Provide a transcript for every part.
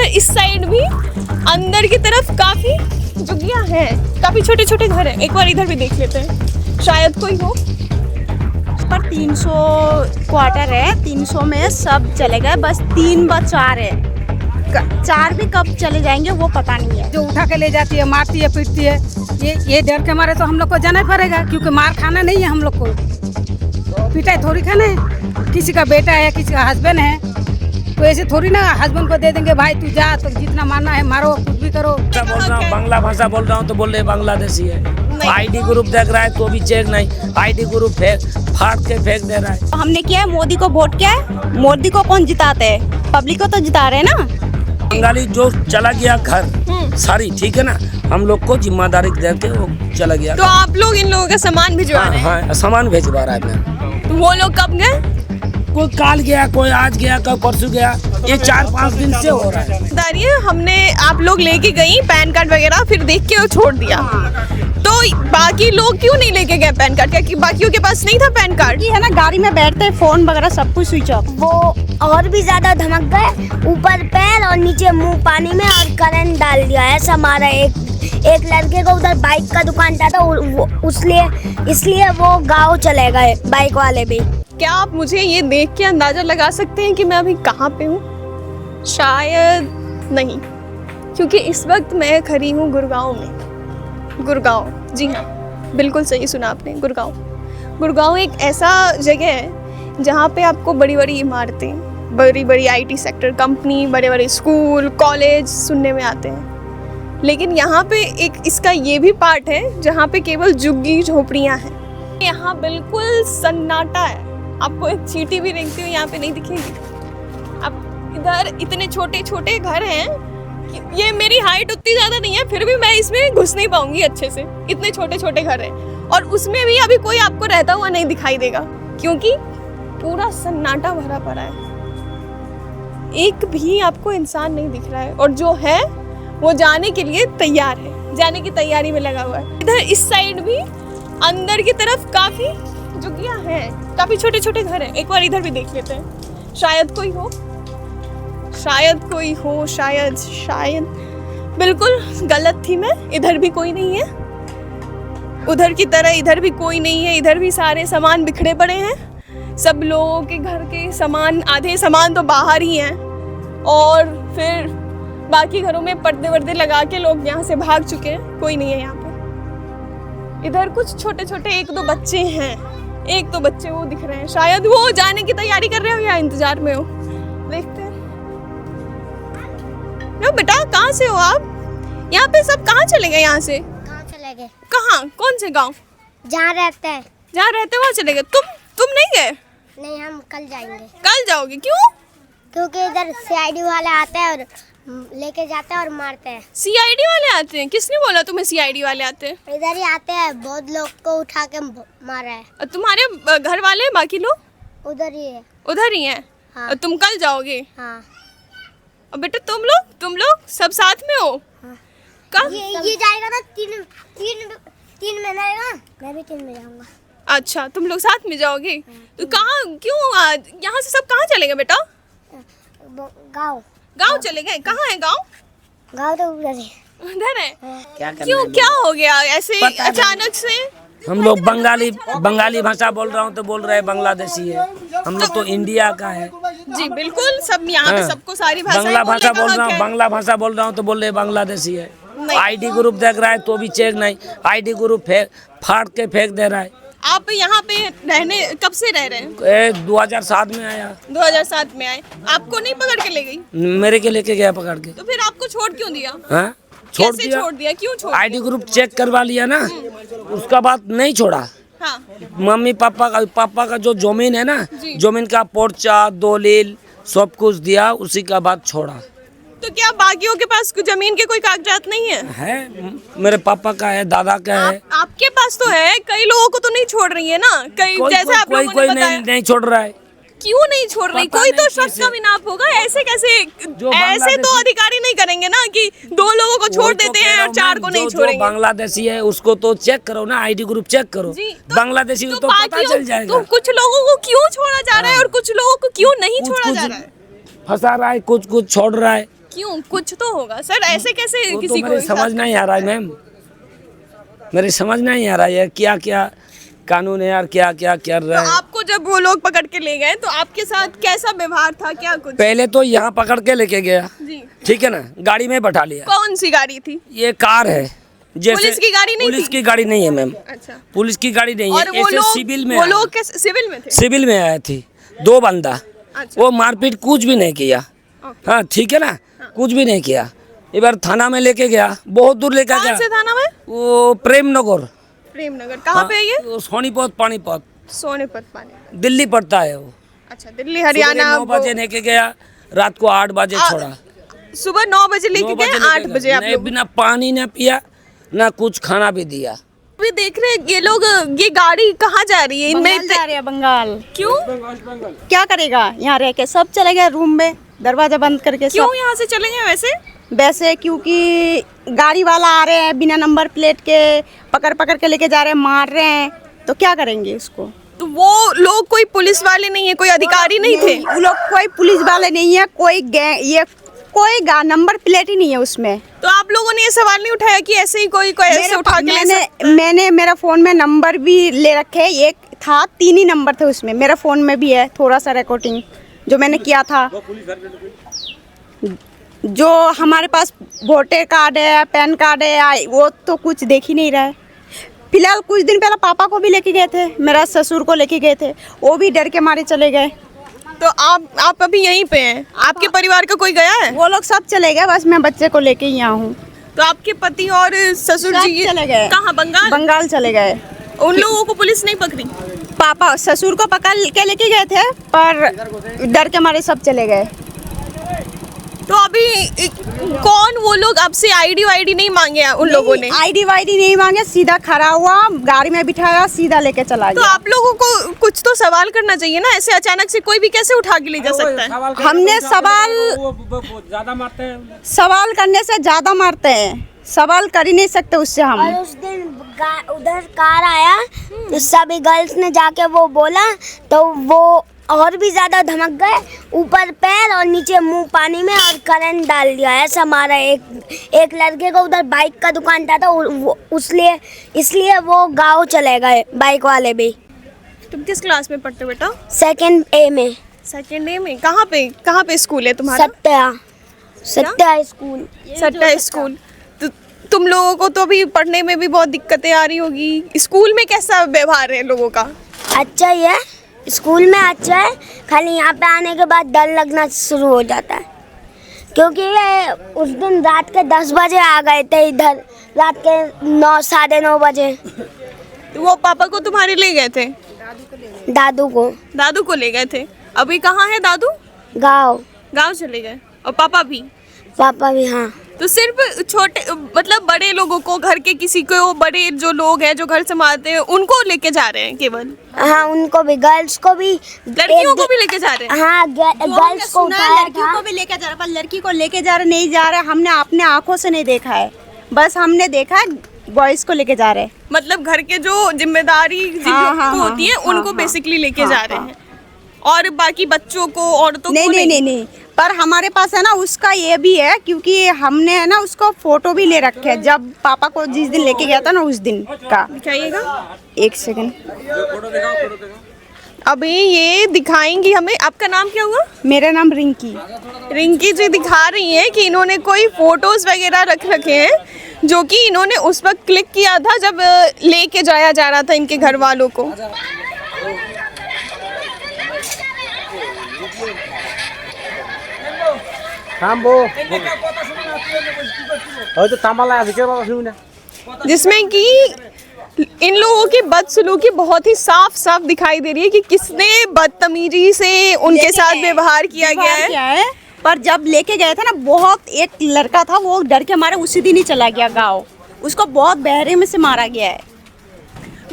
इस साइड भी अंदर की तरफ काफी झुग्गियां हैं, काफी छोटे छोटे घर हैं। एक बार इधर भी देख लेते हैं, शायद कोई हो। पर 300 क्वार्टर है, 300 में सब चले गए, बस 3 बचा रहे। 4 भी कब चले जाएंगे वो पता नहीं है। जो उठा के ले जाती है, मारती है, पीटती है, ये डर के मारे तो हम लोग को जाना ही पड़ेगा, क्योंकि मार खाना नहीं है हम लोग को, पिटाई थोड़ी खाना है। किसी का बेटा है, किसी का हस्बैंड है, तो ऐसे थोड़ी ना हस्बैंड को दे देंगे भाई तू जा, तो जितना मारना है मारो, कुछ भी करो। बोल रहा हूँ बांग्ला भाषा बोल रहा हूँ तो बोल रहे बांग्लादेशी है। आईडी ग्रुप देख रहा है तो भी चेक नहीं, आईडी ग्रुप फाड़ के फेंक दे रहा है। हमने किया है, मोदी को वोट किया है। मोदी को कौन जिताते हैं? पब्लिक को तो जिता रहे हैं ना। बंगाली जो चला गया घर सारी, ठीक है ना, हम लोग को जिम्मेदारी दे के वो चला गया। तो आप लोग इन लोगों का सामान भिजवा रहे हैं? हाँ, सामान भेजवा रहा है मैं। तो वो लोग कब गए? कोई काल गया, कोई आज गया, कोई परसों गया, ये 4-5 दिन से हो रहा है। दारिये हमने आप लोग लेके गई पैन कार्ड वगैरह, फिर देख के वो छोड़ दिया। तो बाकी लोग क्यों नहीं लेके गए पैन कार्ड? क्या कि बाकियों के पास नहीं था पैन कार्ड? ये है ना, गाड़ी में बैठते फोन वगैरह सब कुछ स्विच ऑफ। वो और भी ज्यादा धमक गए, ऊपर पैर और नीचे मुंह पानी में, और करंट डाल दिया। ऐसा मारा। एक लड़के को उधर बाइक का दुकान था, तो इसलिए वो गाँव चले गए बाइक वाले भी। क्या आप मुझे ये देख के अंदाजा लगा सकते हैं कि मैं अभी कहाँ पे हूँ? शायद नहीं, क्योंकि इस वक्त मैं खड़ी हूँ गुड़गांव में। गुड़गांव, जी हाँ, बिल्कुल सही सुना आपने, गुड़गांव। गुड़गांव एक ऐसा जगह है जहाँ पे आपको बड़ी बड़ी इमारतें, बड़ी बड़ी आईटी सेक्टर, कंपनी, बड़े बड़े स्कूल, कॉलेज सुनने में आते हैं। लेकिन यहाँ पे एक इसका ये भी पार्ट है जहाँ पे केवल झुग्गी झोपड़ियाँ हैं। यहाँ बिल्कुल सन्नाटा है। आपको एक चींटी भी रेंगती हुई यहाँ पे नहीं दिखेगी। अब इधर इतने छोटे छोटे घर हैं कि ये मेरी हाइट उतनी ज़्यादा नहीं है, फिर भी मैं इसमें घुस नहीं पाऊंगी अच्छे से। इतने छोटे छोटे घर हैं और उसमें भी अभी कोई आपको रहता हुआ नहीं दिखाई देगा, क्योंकि पूरा सन्नाटा भरा पड़ा है। एक भी आपको इंसान नहीं दिख रहा है, और जो है वो जाने के लिए तैयार है, जाने की तैयारी में लगा हुआ है। इधर इस साइड भी अंदर की तरफ काफ़ी झुग्गियां हैं, काफी छोटे छोटे घर हैं। एक बार इधर भी देख लेते हैं, शायद कोई हो। शायद कोई हो, शायद बिल्कुल गलत थी मैं। इधर भी कोई नहीं है, उधर की तरह इधर भी कोई नहीं है। इधर भी सारे सामान बिखरे पड़े हैं, सब लोगों के घर के सामान, आधे सामान तो बाहर ही हैं, और फिर बाकी घरों में पर्दे वर्दे लगा के लोग यहाँ से भाग चुके हैं। कोई नहीं है यहाँ पे। इधर कुछ छोटे छोटे 1-2 बच्चे हैं, 1-2 बच्चे वो दिख रहे हैं। शायद वो जाने की तैयारी कर रहे हो या इंतजार में हो, देखते हैं। नो बेटा, कहाँ से हो आप? यहाँ पे सब कहाँ चले गए? यहाँ से कहाँ चले गए? कहाँ? कौन से गांव? जहाँ रहते हैं। जहाँ रहते वहाँ चले गए? तुम नहीं गए? नहीं, हम कल जाएंगे। कल जाओगे? क्यों? क्योंकि इधर सीआईडी वाले आते हैं और लेके जाते हैं और मारते हैं। सीआईडी वाले आते हैं? किसने बोला तुम्हें सीआईडी वाले आते हैं? इधर ही आते हैं, बहुत लोग को उठा के मारा है। तुम्हारे घर वाले बाकी लोग उधर ही है। उधर ही हैं? हाँ। और तुम कल जाओगे? हाँ। और बेटा तुम लोग सब साथ में हो? हाँ। कब? ये जाएगा ना, तीन में जाएगा, मैं भी 3 में जाऊंगा। अच्छा, तुम लोग साथ में जाओगे? तो कहाँ, क्यों यहाँ से सब कहाँ चले गए बेटा? गांव चले गए? कहाँ है गांव? गाँव तो उधर है। उधर है? क्या क्यों, क्या हो गया ऐसे अचानक से? हम लोग बंगाली भाषा बोल रहा हूँ तो बोल रहे हैं बांग्लादेशी है। हम लोग तो इंडिया का है। जी बिल्कुल, सब यहाँ पे सबको सारी भाषाएं बांग्ला भाषा बोल रहा हूँ, है। बांग्ला भाषा बोल रहा हूँ तो बोल रहे बांग्लादेशी है। नहीं। आईडी ग्रुप देख रहा है तो भी चेक नहीं, आईडी ग्रुप फाड़ के फेंक दे रहा है। आप यहाँ पे रहने कब से रह रहे हैं? 2007 में आया। 2007 में आए? आपको नहीं पकड़ के ले गई? मेरे के लेके गया पकड़ के। तो फिर आपको छोड़ क्यों दिया? हाँ, छोड़ दिया। क्यों छोड़? आईडी ग्रुप चेक करवा लिया ना, उसका बाद नहीं छोड़ा। हाँ। मम्मी पापा का जो जमीन है ना, जमीन का पर्चा दलील सब कुछ दिया, उसी का बाद छोड़ा। तो क्या बाकियों के पास जमीन के कोई कागजात नहीं है? मेरे पापा का है, दादा का है। आपके पास तो है, कई लोगों को तो नहीं छोड़ रही है ना। जैसे आप लोगों ने बताया। नहीं छोड़ रहा है। क्यों नहीं छोड़ रही? कोई तो शक का विनाप होगा। ऐसे कैसे? ऐसे तो अधिकारी नहीं करेंगे ना कि 2 लोगों को छोड़ देते हैं और 4 को नहीं छोड़ेंगे। बांग्लादेशी है उसको तो चेक करो ना, आईडी ग्रुप चेक करो। बांग्लादेशी तो पता चल जाएगा। तो कुछ लोगों को क्यों छोड़ा जा रहा है और कुछ लोगों को क्यों नहीं छोड़ा जा रहा है? फंसा रहा है, कुछ छोड़ रहा है। क्यों? कुछ तो होगा सर, ऐसे कैसे वो तो किसी को मेरी समझ नहीं आ रहा है मैम, मेरी समझ नहीं आ रहा है क्या क्या कानून है यार, क्या क्या कर रहा तो है। आपको जब वो लोग पकड़ के ले गए तो आपके साथ कैसा व्यवहार था, क्या कुछ? पहले तो यहाँ पकड़ के लेके गया, जी। ठीक है ना, गाड़ी में बैठा लिया। कौन सी गाड़ी थी? ये कार है, जैसे पुलिस की गाड़ी नहीं पुलिस थी? की गाड़ी नहीं है मैम, अच्छा। पुलिस की गाड़ी नहीं है। और वो ऐसे लोग सिविल में वो आया। लोग कैसे सिविल में थे? सिविल में आए थे 2 बंदा, अच्छा। वो मारपीट कुछ भी नहीं किया। ओके। हाँ ठीक है ना, कुछ भी नहीं किया। एक बार थाना में लेके गया, बहुत दूर लेके कौन गया, से थाना में? वो प्रेम नगर। प्रेमनगर कहाँ पे है ये? वो सोनीपत पानीपत सोनीपत पानी। दिल्ली पड़ता है वो। अच्छा, दिल्ली हरियाणा। 9 बजे लेके गया, रात को 8 बजे छोड़ा। सुबह 9 बजे लेके 9 गए, बजे 8 बजे आप नहीं, लोग बिना पानी ना पिया ना कुछ खाना भी दिया। अभी देख रहे हैं ये लोग, ये गाड़ी कहाँ जा रही है? इनमें बंगाल जा रहे हैं, बंगाल। क्यों? क्या करेगा, यहाँ रह के सब चले गए रूम में, दरवाजा बंद करके क्यों सब। यहाँ से चले गए वैसे? वैसे क्योंकि गाड़ी वाला आ रहे हैं बिना नंबर प्लेट के, पकड़ पकड़ के लेके जा रहे हैं, मार रहे हैं, तो क्या करेंगे उसको? तो वो लोग कोई पुलिस वाले नहीं है, कोई अधिकारी नहीं थे? वो लोग कोई पुलिस वाले नहीं है, कोई ये कोई नंबर प्लेट ही नहीं है उसमें। तो आप लोगों ने ये सवाल नहीं उठाया कि ऐसे ही कोई ऐसे उठा के ले सकता? मैंने मेरा फोन में नंबर भी ले रखे हैं, एक था, 3 ही नंबर थे उसमें, मेरा फोन में भी है थोड़ा सा रिकॉर्डिंग जो मैंने किया था। जो हमारे पास वोटर कार्ड है, पैन कार्ड है, वो तो कुछ देख ही नहीं रहा है। फिलहाल कुछ दिन पहले पापा को भी लेके गए थे, मेरा ससुर को लेके गए थे, वो भी डर के मारे चले गए। तो आप अभी यहीं पे हैं? आपके परिवार का कोई गया है? वो लोग सब चले गए, बस मैं बच्चे को लेके ही यहाँ हूँ। तो आपके पति और ससुर सब जी चले गए। कहाँ? बंगाल? बंगाल चले गए। उन लोगों को पुलिस नहीं पकड़ी? पापा ससुर को पकड़ के लेके गए थे, पर डर के मारे सब चले गए। तो अभी कौन वो लोग आपसे आईडी वाईडी नहीं मांगे हैं उन लोगों ने? आईडी वाईडी नहीं मांगे, सीधा खड़ा हुआ, गाड़ी में बिठाया, सीधा लेके चला तो गया। आप लोगों को कुछ तो सवाल करना चाहिए ना, ऐसे अचानक से कोई भी कैसे उठा के ले जा सकता है? हमने सवाल करने से ज्यादा मारते हैं, सवाल कर ही नहीं सकते उससे हम। और उस दिन उधर कार आया तो सभी गर्ल्स ने जाके वो बोला तो वो और भी ज्यादा धमक गए, ऊपर पैर और नीचे मुंह पानी में और करंट डाल दिया। ऐसा मारा। एक लड़के को उधर बाइक का दुकान था तो इसलिए वो गाँव चले गए बाइक वाले भी। तुम किस क्लास में पढ़ते हो बेटा? 2nd A में। 2nd A में? कहाँ पे स्कूल है तुम्हारा? सत्या स्कूल। सट्टा स्कूल। तो तुम लोगों को तो अभी पढ़ने में भी बहुत दिक्कतें आ रही होगी। स्कूल में कैसा व्यवहार है लोगों का? अच्छा ही है, स्कूल में अच्छा है, खाली यहाँ पे आने के बाद डर लगना शुरू हो जाता है। क्योंकि ये उस दिन रात के 10 बजे आ गए थे इधर, रात के 9 साढ़े 9 बजे। तो वो पापा को तुम्हारे ले गए थे? दादू को ले गए थे। अभी कहाँ है दादू? गाँव चले गए। और पापा भी? हाँ। तो सिर्फ छोटे मतलब बड़े लोगों को, घर के किसी को, बड़े जो लोग हैं जो घर संभालते हैं उनको लेके जा रहे हैं केवल? हाँ, उनको भी, गर्ल्स को भी, लड़कियों को भी लेके जा रहे हैं? हाँ, गर्ल्स को उठाया लड़कियों था। को भी लेके जा रहा, पर लड़की को लेके जा रहे नहीं जा रहे, हमने अपने आंखों से नहीं देखा है, बस हमने देखा बॉयज को लेके जा रहे। मतलब घर के जो जिम्मेदारी होती है उनको बेसिकली लेके जा रहे हैं, और बाकी बच्चों को, औरतों को नहीं। पर हमारे पास है ना उसका ये भी है, क्योंकि हमने है ना उसको फोटो भी ले रखे है, जब पापा को जिस दिन लेके गया था ना उस दिन का। दिखाइएगा 1 सेकंड। अभी ये दिखाएंगी हमें। आपका नाम क्या हुआ? मेरा नाम रिंकी। रिंकी जी दिखा रही हैं कि इन्होंने कोई फोटोज वगैरह रख रखे हैं जो कि इन्होंने उस वक्त क्लिक किया था जब लेके जाया जा रहा था इनके घर वालों को। जिसमें कि इन लोगों की बदसलूकी बहुत ही साफ साफ दिखाई दे रही है कि किसने बदतमीजी से उनके साथ व्यवहार किया गया है। पर जब लेके गए थे ना, बहुत एक लड़का था वो डर के मारे उसी दिन ही चला गया गाँव, उसको बहुत बहरे में से मारा गया है।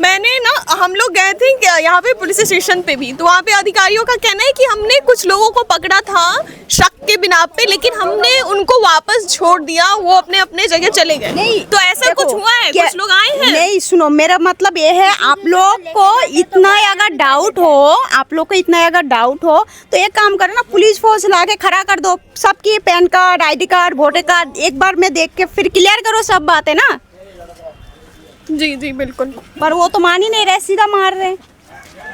मैंने ना, हम लोग गए थे यहाँ पे पुलिस स्टेशन पे भी, तो वहाँ पे अधिकारियों का कहना है कि हमने कुछ लोगों को पकड़ा था शक के बिना पे, लेकिन हमने उनको वापस छोड़ दिया, वो अपने अपने जगह चले गए। नहीं, तो ऐसा देखो, कुछ हुआ है? कुछ लोग आए हैं? नहीं, सुनो, मेरा मतलब ये है, आप लोग को इतना अगर डाउट हो तो एक काम करो ना, पुलिस फोर्स ला के खड़ा कर दो, सबकी pan card, ID card, voter card एक बार में देख के फिर क्लियर करो सब बातें ना। जी जी बिल्कुल। पर वो तो मान ही नहीं रहे, सीधा मार रहे।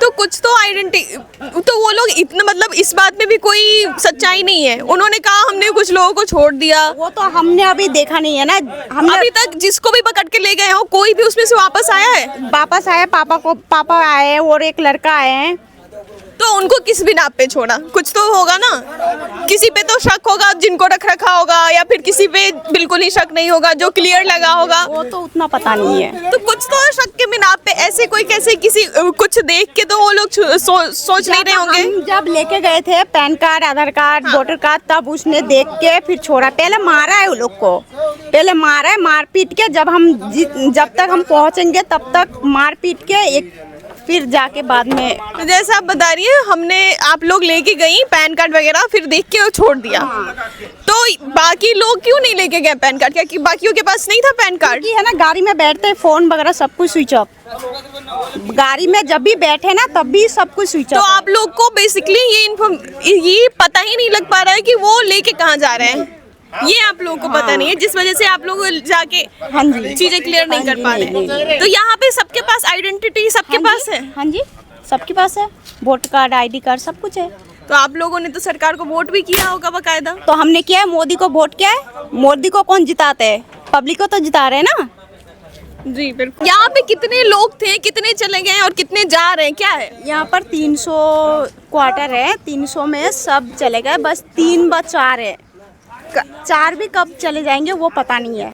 तो कुछ तो आइडेंटिटी, तो वो लोग इतना, मतलब इस बात में भी कोई सच्चाई नहीं है। उन्होंने कहा हमने कुछ लोगों को छोड़ दिया, वो तो हमने अभी देखा नहीं है ना, हमने अभी तक जिसको भी पकड़ के ले गए हो कोई भी उसमें से वापस आया है? वापस आए, पापा आए और एक लड़का आए हैं। तो उनको किस बिना पे छोड़ा? कुछ तो होगा ना, किसी पे तो शक होगा जिनको रख रखा होगा, या फिर किसी पे बिल्कुल ही शक नहीं होगा जो क्लियर लगा होगा। वो तो उतना पता नहीं है। तो कुछ तो शक के बिना पे ऐसे कोई कैसे किसी कुछ देख के तो वो लोग सोच नहीं रहे होंगे। हम जब लेके गए थे पैन कार्ड, आधार कार्ड, वोटर कार्ड, तब उसने देख के फिर छोड़ा। पहले मारा है वो लोग को, पहले मारा है, मार पीट के जब तक हम पहुंचेंगे तब तक मार पीट के एक फिर जाके बाद में। जैसा आप बता रही है, हमने आप लोग लेके गई पैन कार्ड वगैरह, फिर देख के छोड़ दिया। तो बाकी लोग क्यों नहीं लेके गए पैन कार्ड? क्या कि बाकियों के पास नहीं था पैन कार्ड? है ना, गाड़ी में बैठते फोन वगैरह सब कुछ स्विच ऑफ, गाड़ी में जब भी बैठे ना तब भी सब कुछ स्विच तो ऑफ। आप लोग को बेसिकली ये पता ही नहीं लग पा रहा है कि वो लेके कहाँ जा रहे हैं, ये आप लोगों को पता नहीं है, जिस वजह से आप लोग जाके हाँ जी, चीजें क्लियर नहीं कर पा नहीं। रहे। तो यहाँ पे सबके पास आइडेंटिटी सबके पास है? हाँ जी, सबके पास है, वोटर कार्ड, आईडी कार्ड सब कुछ है। तो आप लोगों ने तो सरकार को वोट भी किया होगा बकायदा? तो हमने किया है, मोदी को वोट किया है। मोदी को कौन जिताते हैं? पब्लिक को तो जिता रहे हैं ना। जी बिल्कुल। यहाँ पे कितने लोग थे, कितने चले गए और कितने जा रहे हैं, क्या है? यहाँ पर 300 क्वार्टर है, 300 में सब चले गए, बस 3 व 4 है। 4 भी कब चले जाएंगे वो पता नहीं है,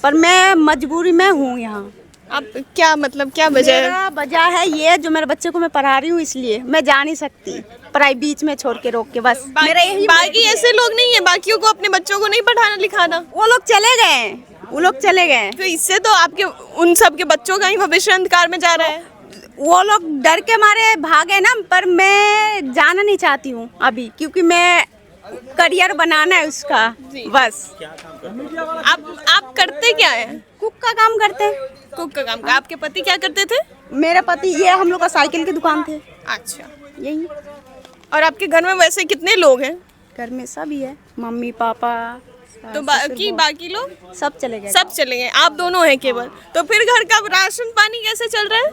पर मैं मजबूरी में हूँ यहाँ। आप क्या मतलब, क्या वजह है? मेरा वजह है ये, जो मेरे बच्चे को मैं पढ़ा रही हूँ, इसलिए मैं जा नहीं सकती पढ़ाई बीच में छोड़ के, रोक के। बस मेरा यही, बाकी ऐसे लोग नहीं है, बाकियों को अपने बच्चों को नहीं पढ़ाना लिखाना? वो लोग चले गए, वो लोग चले गए। तो इससे तो आपके उन सब के बच्चों का ही भविष्य अंधकार में जा रहा है। वो लोग डर के मारे भागे ना, पर मैं जाना नहीं चाहती हूँ अभी, क्योंकि मैं करियर बनाना है उसका बस। आप करते क्या है? कुक का काम करते हैं। कुक का काम। आपके पति क्या करते थे? मेरा पति, ये हम लोग का साइकिल की दुकान थे। अच्छा, यही। और आपके घर में वैसे कितने लोग हैं? घर में सभी है, मम्मी पापा, तो बाकी लोग सब चले गए। सब चले गए, आप दोनों हैं केवल। तो फिर घर का राशन पानी कैसे चल रहा है?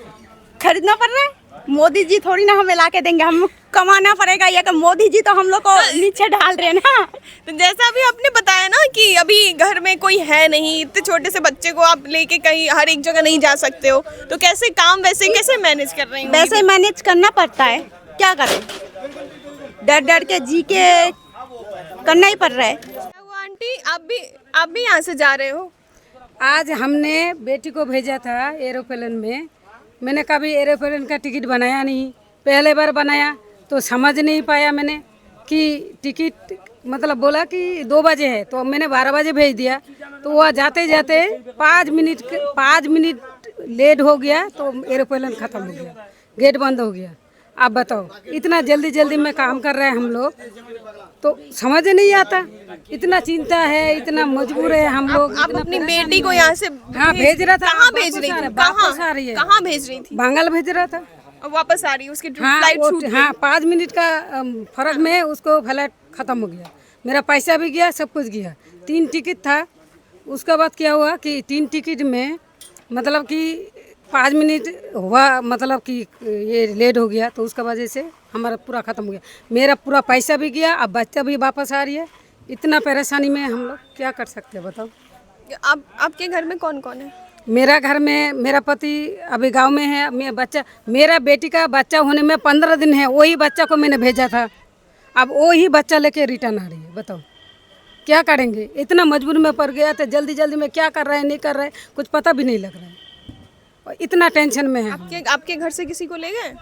खरीदना पड़ रहा है, मोदी जी थोड़ी ना हमें ला के देंगे, हम कमाना पड़ेगा। या मोदी जी तो हम लोग को नीचे डाल रहे हैं ना। तो जैसा अभी आपने बताया ना कि अभी घर में कोई है नहीं, इतने छोटे से बच्चे को आप लेके कहीं हर एक जगह नहीं जा सकते हो, तो कैसे काम वैसे कैसे मैनेज कर रही हैं? वैसे मैनेज करना पड़ता है, क्या करें, डर डर के जी के करना ही पड़ रहा है। आंटी, आप भी यहाँ से जा रहे हो? आज हमने बेटी को भेजा था एरोप्लेन में। मैंने कभी एरोप्लेन का टिकट बनाया नहीं, पहले बार बनाया तो समझ नहीं पाया मैंने कि टिकट मतलब बोला कि 2 बजे है, तो मैंने 12 बजे भेज दिया। तो वह जाते जाते 5 मिनट लेट हो गया, तो एरोप्लेन ख़त्म हो गया, गेट बंद हो गया। आप बताओ, इतना जल्दी में काम कर रहे हैं हम लोग, तो समझ नहीं आता। इतना चिंता है, इतना मजबूर है हम लोग। आप अपनी बेटी को यहाँ से भेज रहा था। कहाँ भेज रही थी? वापस आ रही है। कहाँ भेज रही थी? बंगाल भेज रहा था, और वापस आ रही है, उसकी हाँ, फ्लाइट छूट गई। हाँ, 5 मिनट का फर्क में उसको फ्लाइट खत्म हो गया। मेरा पैसा भी गया, सब कुछ गया। 3 टिकट था, उसके बाद क्या हुआ कि 3 टिकट में मतलब कि 5 मिनट हुआ, मतलब कि ये लेट हो गया, तो उसका वजह से हमारा पूरा ख़त्म हो गया। मेरा पूरा पैसा भी गया, अब बच्चा भी वापस आ रही है। इतना परेशानी में हम लोग क्या कर सकते हैं, बताओ। आपके घर में कौन कौन है? मेरा घर में मेरा पति अभी गांव में है, मेरा बेटी का बच्चा होने में 15 दिन है, वही बच्चा को मैंने भेजा था। अब वही बच्चा लेके रिटर्न आ रही है, बताओ क्या करेंगे। इतना मजबूरी में पड़ गया, तो जल्दी में क्या कर रहे हैं नहीं कर रहे हैं कुछ पता भी नहीं लग रहा है, और इतना टेंशन में है। आपके घर से किसी को ले गए?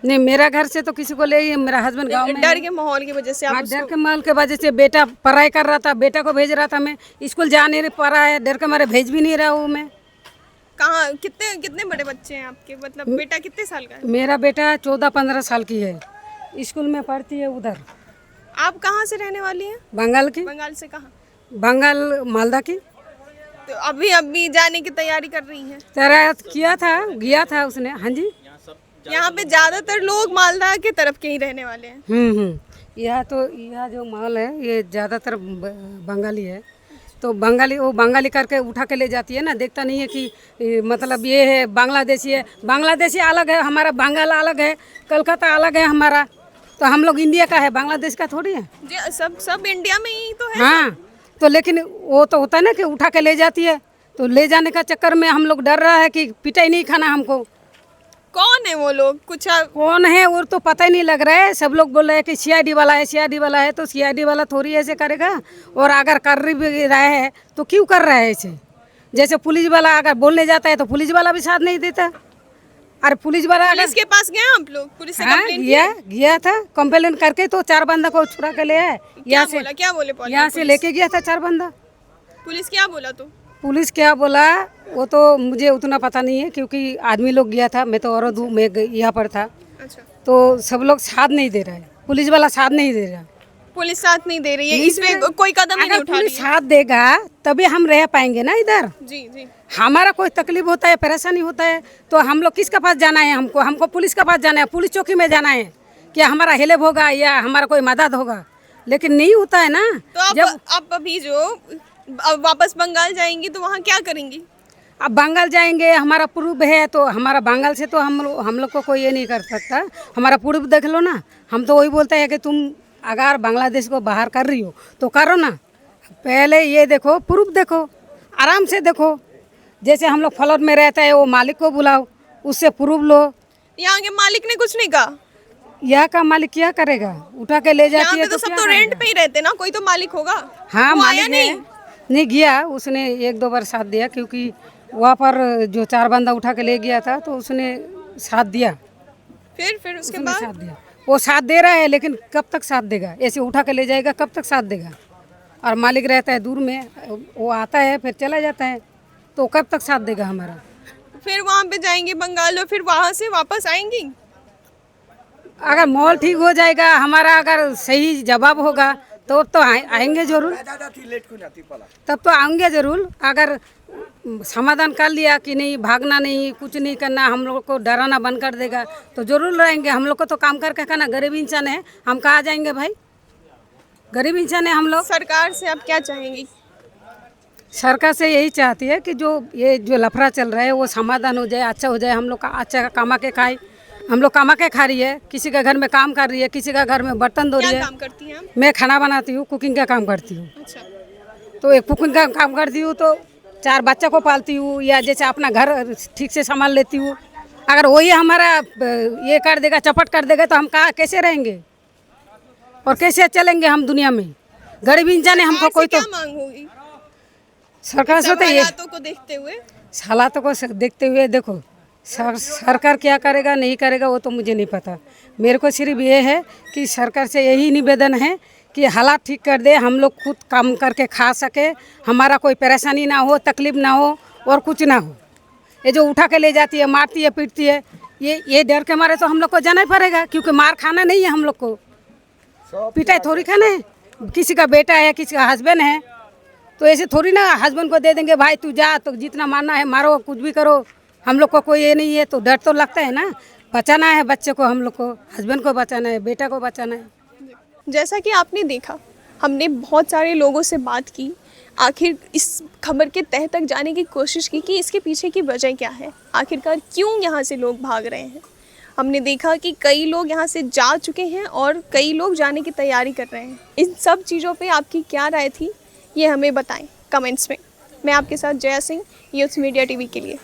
नहीं, मेरा घर से तो किसी को ले, मेरा हस्बैंड गांव में। डर के माहौल की वजह से आप डर के माहौल के वजह से बेटा पढ़ाई कर रहा था, बेटा को भेज रहा था, मैं स्कूल जा नहीं पा रहा है, डर के मारे भेज भी नहीं रहा हूँ मैं। कहाँ कितने कितने बड़े बच्चे हैं आपके, मतलब बेटा कितने साल का है? मेरा बेटा 14-15 साल की है, स्कूल में पढ़ती है उधर। आप कहाँ से रहने वाली हैं? बंगाल की। बंगाल से कहाँ? बंगाल मालदा की। तो अभी अभी जाने की तैयारी कर रही हैं? तेरा किया था, गया था उसने। हाँ जी। यहाँ पे ज्यादातर लोग मालदा के तरफ के ही रहने वाले हैं। यह जो माल है ये ज़्यादातर बंगाली है। तो बंगाली वो बंगाली करके उठा के ले जाती है ना, देखता नहीं है कि मतलब ये है बांग्लादेशी है। बांग्लादेशी अलग है, हमारा बंगाल अलग है, कलकत्ता अलग है हमारा। तो हम लोग इंडिया का है, बांग्लादेश का थोड़ी है। जी, सब इंडिया में ही तो है। हाँ, तो लेकिन वो तो होता है ना कि उठा के ले जाती है, तो ले जाने का चक्कर में हम लोग डर रहा है कि पिटाई नहीं खाना हमको। कौन है वो लोग? कुछ कौन है वो तो पता ही नहीं लग रहा है। सब लोग बोल रहे हैं कि सीआईडी वाला है, सीआईडी वाला है। तो सीआईडी वाला थोड़ी ऐसे करेगा, और अगर कर भी रहा है तो क्यों कर रहा है ऐसे? जैसे पुलिस वाला अगर बोलने जाता है तो पुलिस वाला भी साथ नहीं देता। अरे पुलिस वाला पुलिस के पास गए आप लोग? पुलिस से हाँ, कंप्लेंट गया था। कंप्लेन करके तो 4 बंदा को छुड़ा के ले आए। क्या बोले यहाँ से लेके गया था 4 बंदा। पुलिस क्या बोला? तो पुलिस क्या बोला वो तो मुझे उतना पता नहीं है, क्योंकि आदमी लोग गया था, मैं तो औरत हूँ, मैं यहाँ पर था। अच्छा, तो सब लोग साथ नहीं दे रहा है, पुलिस वाला साथ नहीं दे रहा। पुलिस साथ नहीं दे रही है, इस पे कोई कदम ही नहीं उठा रही पुलिस साथ देगा तभी हम रह पाएंगे ना इधर। जी जी। हमारा कोई तकलीफ होता है, परेशानी होता है, तो हम लोग किसके पास जाना है? हमको पुलिस के पास जाना है, पुलिस चौकी में जाना है कि हमारा हेल्प होगा या हमारा कोई मदद होगा। लेकिन नहीं होता है ना। तो आप अभी जो अब वापस बंगाल जाएंगी तो वहाँ क्या करेंगी? अब बंगाल जाएंगे, हमारा पूर्व है, तो हमारा बंगाल से तो हम लोग को कोई ये नहीं कर सकता। हमारा पूर्व देख लो ना। हम तो वही बोलते हैं कि तुम अगर बांग्लादेश को बाहर कर रही हो तो करो ना, पहले ये देखो, पूर्व देखो, आराम से देखो। जैसे हम लोग फ्लैट में रहता है, वो मालिक को बुलाओ, उससे प्रूफ लो। यहाँ के मालिक ने कुछ नहीं कहा? यहाँ का मालिक क्या करेगा? उठा के ले जाती है तो सब तो रेंट पे ही रहते ना, कोई तो मालिक होगा। हाँ, वो मालिक आया नहीं गया, उसने 1-2 बार साथ दिया, क्योंकि वहाँ पर जो 4 बंदा उठा के ले गया था तो उसने साथ दिया। फिर उसके उसने बाद साथ दिया। वो साथ दे रहा है, लेकिन कब तक साथ देगा? ऐसे उठा के ले जाएगा, कब तक साथ देगा? और मालिक रहता है दूर में, वो आता है फिर चला जाता है, तो कब तक साथ देगा हमारा? फिर वहाँ पे जाएंगे बंगाल और फिर वहाँ से वापस आएंगी? अगर माहौल ठीक हो जाएगा, हमारा अगर सही जवाब होगा तो आएंगे जरूर। तब तो आएंगे जरूर। अगर समाधान कर लिया कि नहीं, भागना नहीं, कुछ नहीं करना, हम लोग को डराना बंद कर देगा तो जरूर रहेंगे। हम लोग को तो काम करके खाना, गरीब इंसान है, हम कहाँ जाएंगे भाई? गरीब इंसान है हम लोग। सरकार से आप क्या चाहेंगी? सरकार से यही चाहती है कि जो लफड़ा चल रहा है वो समाधान हो जाए, अच्छा हो जाए। हम लोग का अच्छा कमा के खाए। हम लोग कमा के खा रही है, किसी का घर में काम कर रही है, किसी का घर में बर्तन धो रही है। क्या काम करती हैं आप? मैं खाना बनाती हूँ, कुकिंग का काम करती हूँ। अच्छा, तो एक कुकिंग का काम करती हूँ तो 4 बच्चा को पालती हूँ, या जैसे अपना घर ठीक से संभाल लेती हूँ। अगर वही हमारा ये कर देगा, चपट कर देगा, तो हम कहाँ कैसे रहेंगे और कैसे चलेंगे हम दुनिया में? गरीब इंसान है, हमको कोई तो क्या मांग होगी सरकार से तो ये हालातों को देखते हुए? हालातों को देखते हुए देखो, सरकार क्या करेगा नहीं करेगा वो तो मुझे नहीं पता। मेरे को सिर्फ ये है कि सरकार से यही निवेदन है कि हालात ठीक कर दे, हम लोग खुद काम करके खा सके, हमारा कोई परेशानी ना हो, तकलीफ ना हो और कुछ ना हो। ये जो उठा के ले जाती है, मारती है, पीटती है, ये डर के मारे तो हम लोग को जाना ही पड़ेगा, क्योंकि मार खाना नहीं है हम लोग को, पिटाई थोड़ी खाना है। किसी का बेटा है, किसी का हस्बैंड है, तो ऐसे थोड़ी ना हस्बैंड को दे देंगे भाई तू जा, तो जितना मारना है मारो, कुछ भी करो। हम लोग को कोई ये नहीं है, तो डर तो लगता है ना। बचाना है बच्चे को, हम लोग को हस्बैंड को बचाना है, बेटा को बचाना है। जैसा कि आपने देखा, हमने बहुत सारे लोगों से बात की, आखिर इस खबर के तह तक जाने की कोशिश की कि इसके पीछे की वजह क्या है, आखिरकार क्यों यहाँ से लोग भाग रहे हैं। हमने देखा कि कई लोग यहाँ से जा चुके हैं और कई लोग जाने की तैयारी कर रहे हैं। इन सब चीज़ों पे आपकी क्या राय थी, ये हमें बताएं कमेंट्स में। मैं आपके साथ Jaya Singh, youth media TV के लिए।